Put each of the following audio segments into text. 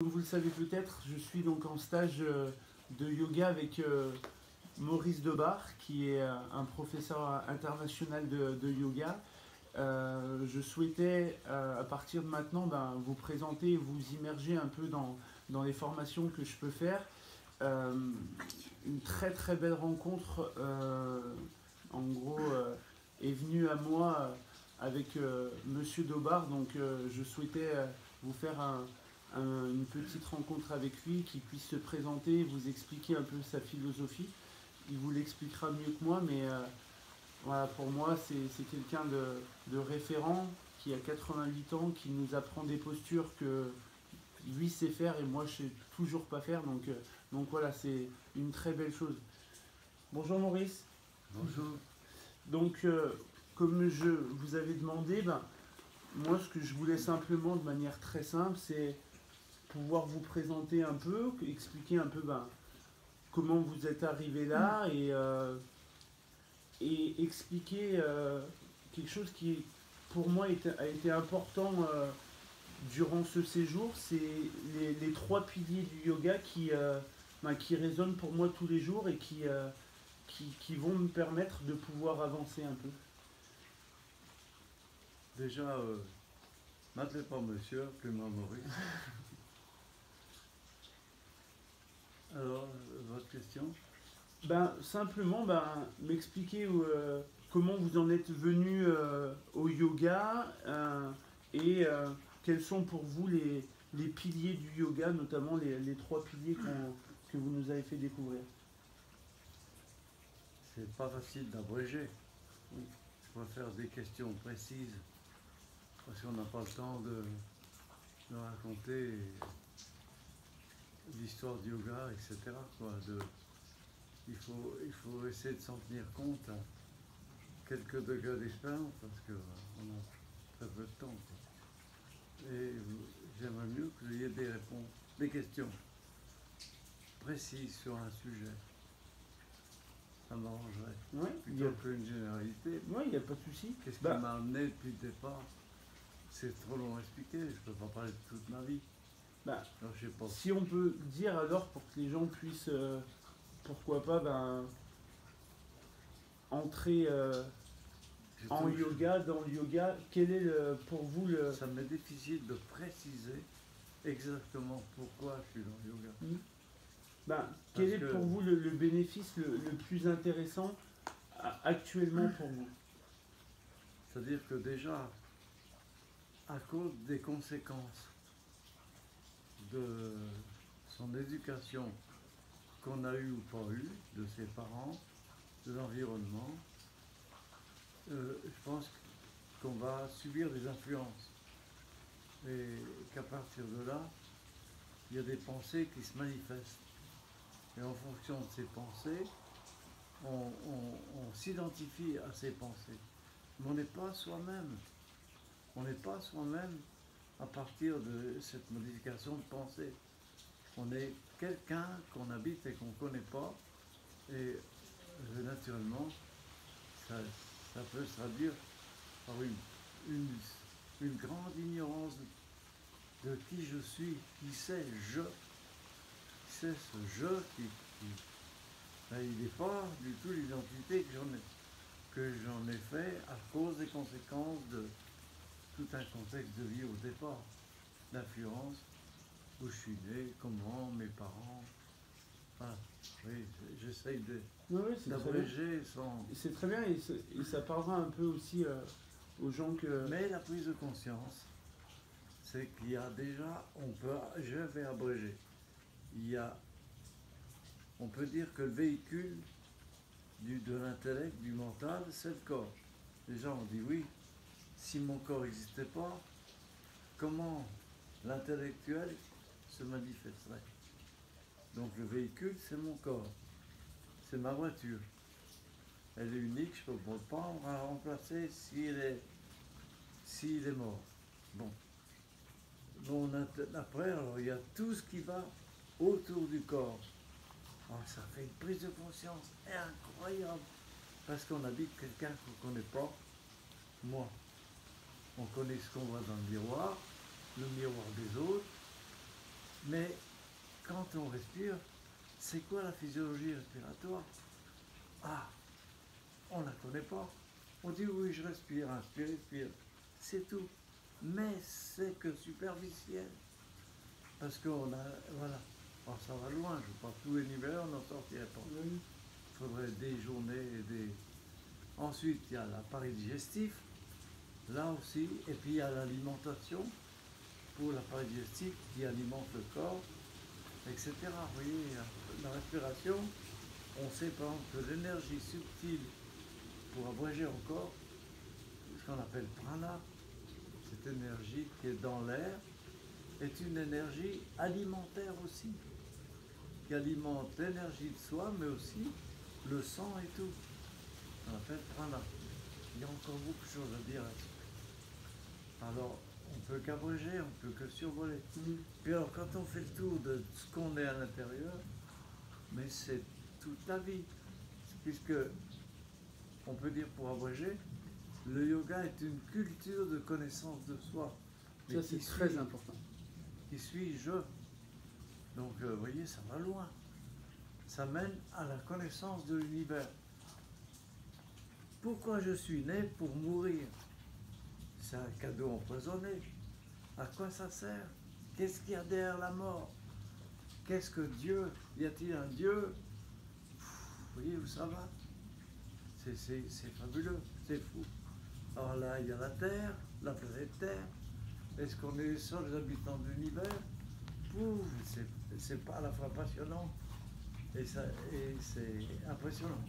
Comme vous le savez peut-être, je suis donc en stage de yoga avec Maurice Debar, qui est un professeur international de yoga. Je souhaitais, à partir de maintenant, vous présenter et vous immerger un peu dans les formations que je peux faire. Euh, une très très belle rencontre, en gros, est venue à moi avec Monsieur Dobar. Donc je souhaitais vous faire une petite rencontre avec lui, qui puisse se présenter, vous expliquer un peu sa philosophie. Il vous l'expliquera mieux que moi, mais voilà, pour moi, c'est quelqu'un de référent qui a 88 ans, qui nous apprend des postures que lui sait faire et moi je sais toujours pas faire. Donc voilà, c'est une très belle chose. Bonjour Maurice. Bonjour. Donc, comme je vous avais demandé, moi ce que je voulais simplement de manière très simple, c'est pouvoir vous présenter un peu, expliquer un peu comment vous êtes arrivé là et expliquer quelque chose qui pour moi a été important durant ce séjour. C'est les trois piliers du yoga qui résonnent pour moi tous les jours et qui vont me permettre de pouvoir avancer un peu. Déjà, m'appelez pas monsieur, appelez-moi Maurice. Alors, votre question? Simplement m'expliquer comment vous en êtes venu au yoga et quels sont pour vous les piliers du yoga, notamment les trois piliers que vous nous avez fait découvrir. C'est pas facile d'abréger. Oui. Je préfère des questions précises parce qu'on n'a pas le temps de raconter l'histoire du yoga, etc. Il faut essayer de s'en tenir compte à quelques degrés d'expérience parce qu'on a très peu de temps. Et j'aimerais mieux que vous ayez des réponses, des questions précises sur un sujet. Ça m'arrangerait. Ouais, Plutôt qu'une généralité. Oui, il n'y a pas de souci. Qu'est-ce qui m'a amené depuis le départ? C'est trop long à expliquer, je ne peux pas parler de toute ma vie. Alors, je sais pas. Si on peut dire alors, pour que les gens puissent, pourquoi pas, entrer en yoga, dans le yoga, quel est pour vous le... Ça m'est difficile de préciser exactement pourquoi je suis dans le yoga. Quel est pour vous le bénéfice le plus intéressant actuellement pour vous? C'est-à-dire que déjà, à cause des conséquences de son éducation qu'on a eu ou pas eu, de ses parents, de l'environnement, je pense qu'on va subir des influences. Et qu'à partir de là, il y a des pensées qui se manifestent. Et en fonction de ces pensées, on s'identifie à ces pensées. Mais on n'est pas soi-même. On n'est pas soi-même à partir de cette modification de pensée. On est quelqu'un qu'on habite et qu'on ne connaît pas. Et naturellement, ça peut se traduire par une grande ignorance de qui je suis, qui c'est je. C'est ce je il n'est pas du tout l'identité que j'en ai fait à cause des conséquences de tout un contexte de vie au départ, d'influence, où je suis né, comment, mes parents. Voilà. Oui, j'essaye d'abréger sans... C'est très bien et ça parlera un peu aussi aux gens que... Mais la prise de conscience, c'est qu'il y a déjà, je vais abréger, on peut dire que le véhicule de l'intellect, du mental, c'est le corps. Les gens ont dit oui, si mon corps n'existait pas, comment l'intellectuel se manifesterait? Donc le véhicule, c'est mon corps, c'est ma voiture. Elle est unique, je ne peux pas la remplacer s'il est mort. Bon. Après, alors, il y a tout ce qui va autour du corps. Alors, ça fait une prise de conscience incroyable. Parce qu'on habite quelqu'un qu'on ne connaît pas. Moi, on connaît ce qu'on voit dans le miroir des autres. Mais quand on respire, c'est quoi la physiologie respiratoire? Ah, on ne la connaît pas. On dit oui, je respire, inspire, expire. C'est tout. Mais c'est que superficiel. Parce qu'on a, voilà. Alors ça va loin, je parle tous les niveaux, on n'en sortirait pas. Oui. Il faudrait des journées et des... Ensuite, il y a l'appareil digestif, là aussi, et puis il y a l'alimentation pour l'appareil digestif qui alimente le corps, etc. Vous voyez, la respiration, on sait par exemple que l'énergie subtile, pour abréger encore, ce qu'on appelle prana, cette énergie qui est dans l'air, est une énergie alimentaire aussi, qui alimente l'énergie de soi, mais aussi le sang et tout. On appelle prana. Il y a encore beaucoup de choses à dire là-dessus. Alors, on peut qu'abréger, on peut que survoler. Puis alors, quand on fait le tour de ce qu'on est à l'intérieur, mais c'est toute la vie. Puisque, on peut dire pour abréger, le yoga est une culture de connaissance de soi. Ça, c'est très important. Qui suis-je? Donc, vous voyez, ça va loin. Ça mène à la connaissance de l'univers. Pourquoi je suis né? Pour mourir. C'est un cadeau empoisonné. À quoi ça sert? Qu'est-ce qu'il y a derrière la mort? Qu'est-ce que Dieu? Y a-t-il un Dieu? Vous voyez où ça va? C'est fabuleux, c'est fou. Alors là, il y a la Terre, la planète Terre. Est-ce qu'on est les seuls habitants de l'univers? C'est pas à la fois passionnant et c'est impressionnant.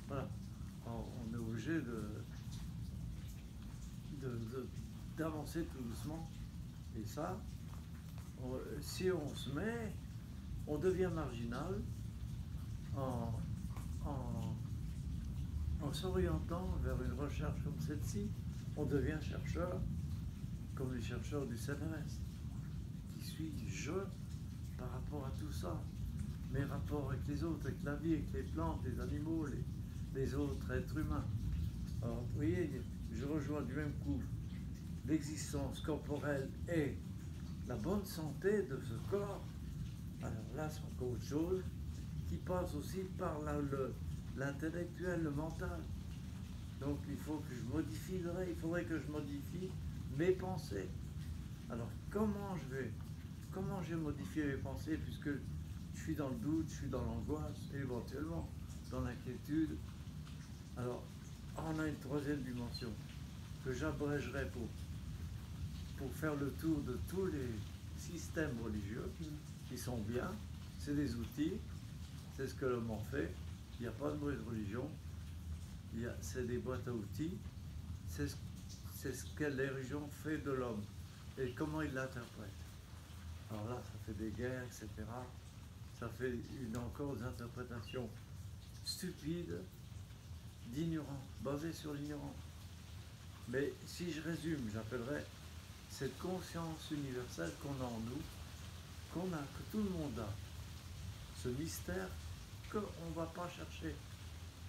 Voilà. Alors, on est obligé d'avancer tout doucement. Et ça, si on se met, on devient marginal en s'orientant vers une recherche comme celle-ci. On devient chercheur, comme les chercheurs du CNRS. Qui suis-je par rapport à tout ça? Mes rapports avec les autres, avec la vie, avec les plantes, les animaux, les autres êtres humains. Alors, vous voyez, je rejoins du même coup l'existence corporelle et la bonne santé de ce corps. Alors là, c'est encore autre chose qui passe aussi par l'intellectuel, le mental. Donc il faut que il faudrait que je modifie mes pensées. Alors comment j'ai modifié mes pensées puisque je suis dans le doute, je suis dans l'angoisse, et éventuellement dans l'inquiétude. Alors on a une troisième dimension que j'abrégerai pour faire le tour de tous les systèmes religieux qui sont bien. C'est des outils, c'est ce que l'homme en fait. Il n'y a pas de mauvaise religion, c'est des boîtes à outils, c'est ce que les religions fait de l'homme et comment il l'interprète. Alors là, ça fait des guerres, etc. Ça fait encore des interprétations stupides, d'ignorance, basées sur l'ignorance. Mais si je résume, j'appellerais cette conscience universelle qu'on a en nous, que tout le monde a, ce mystère qu'on ne va pas chercher.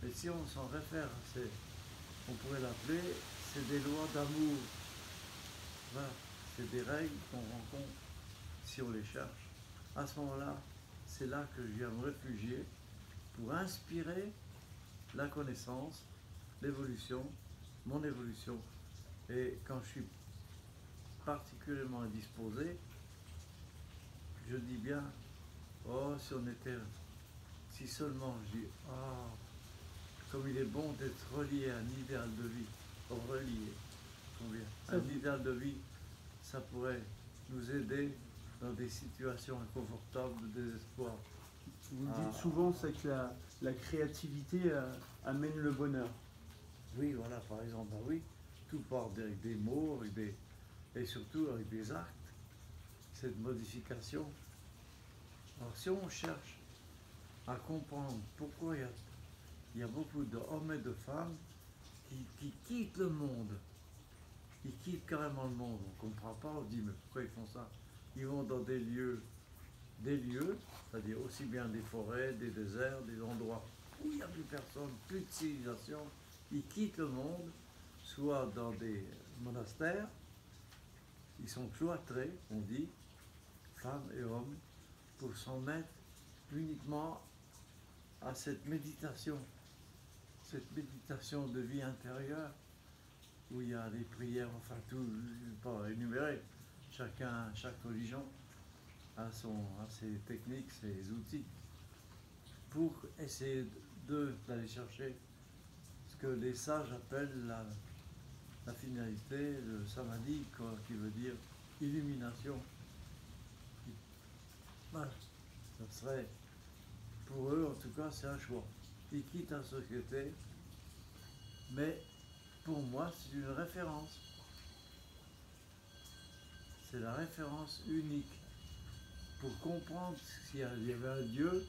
Mais si on s'en réfère, on pourrait l'appeler, c'est des lois d'amour. Voilà, c'est des règles qu'on rencontre si on les cherche. À ce moment-là, c'est là que je viens me réfugier pour inspirer la connaissance, l'évolution, mon évolution. Et quand je suis particulièrement indisposé, je dis bien, oh, si seulement je dis, oh, comme il est bon d'être relié à un idéal de vie, relié, combien? Un idéal de vie, ça pourrait nous aider dans des situations inconfortables de désespoir. Vous dites souvent ça que la créativité amène le bonheur. Oui, voilà, par exemple, ben oui, tout part avec des mots, et surtout avec des actes, cette modification. Alors si on cherche à comprendre pourquoi il y a beaucoup d'hommes et de femmes qui quittent le monde, qui quittent carrément le monde, on ne comprend pas, on dit mais pourquoi ils font ça? Ils vont dans des lieux, c'est-à-dire aussi bien des forêts, des déserts, des endroits où il n'y a plus personne, plus de civilisation. Ils quittent le monde, soit dans des monastères, ils sont cloîtrés, on dit, femmes et hommes, pour s'en mettre uniquement à cette méditation de vie intérieure, où il y a des prières, enfin tout, pas énuméré, chaque religion a ses techniques, ses outils, pour essayer d'aller chercher ce que les sages appellent la finalité, le samadhi, quoi, qui veut dire illumination. Voilà, ça serait, pour eux en tout cas, c'est un choix. Ils quittent la société, mais pour moi, c'est une référence. C'est la référence unique pour comprendre s'il y avait un Dieu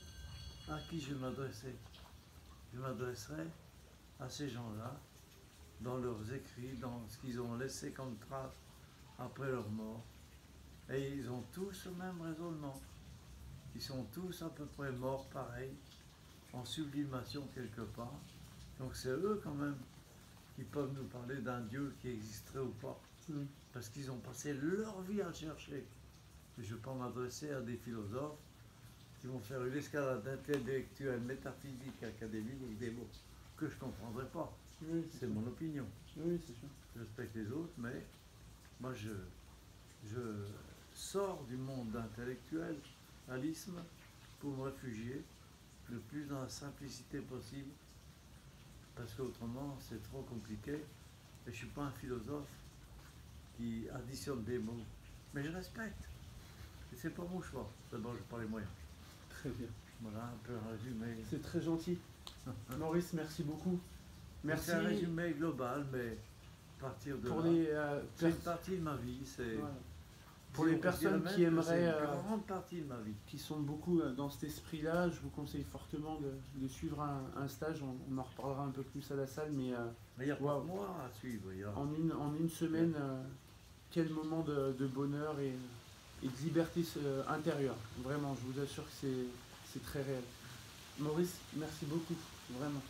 à qui je m'adressais. Je m'adresserais à ces gens-là, dans leurs écrits, dans ce qu'ils ont laissé comme trace après leur mort. Et ils ont tous le même raisonnement. Ils sont tous à peu près morts pareil, en sublimation quelque part. Donc c'est eux quand même qui peuvent nous parler d'un Dieu qui existerait ou pas. Parce qu'ils ont passé leur vie à le chercher. Et je ne vais pas m'adresser à des philosophes qui vont faire une escalade intellectuelle, métaphysique, académique avec des mots que je ne comprendrai pas. Oui, c'est mon opinion. Oui, c'est sûr. Je respecte les autres, mais moi je sors du monde d'intellectualisme pour me réfugier le plus dans la simplicité possible, parce qu'autrement c'est trop compliqué et je ne suis pas un philosophe qui additionne des mots. Mais je respecte. Et c'est pas mon choix. D'abord, je n'ai pas les moyens. Très bien. Voilà un peu un résumé. C'est très gentil. Maurice, merci beaucoup. Merci. C'est un résumé global, mais à partir de pour là, c'est une partie de ma vie. C'est voilà. Pour les personnes qui aimeraient, une grande partie de ma vie, qui sont beaucoup dans cet esprit-là, je vous conseille fortement de suivre un stage. On en reparlera un peu plus à la salle, mais il n'y a pas que moi à suivre. En une semaine, quel moment de bonheur et de liberté intérieure. Vraiment, je vous assure que c'est très réel. Maurice, merci beaucoup, vraiment.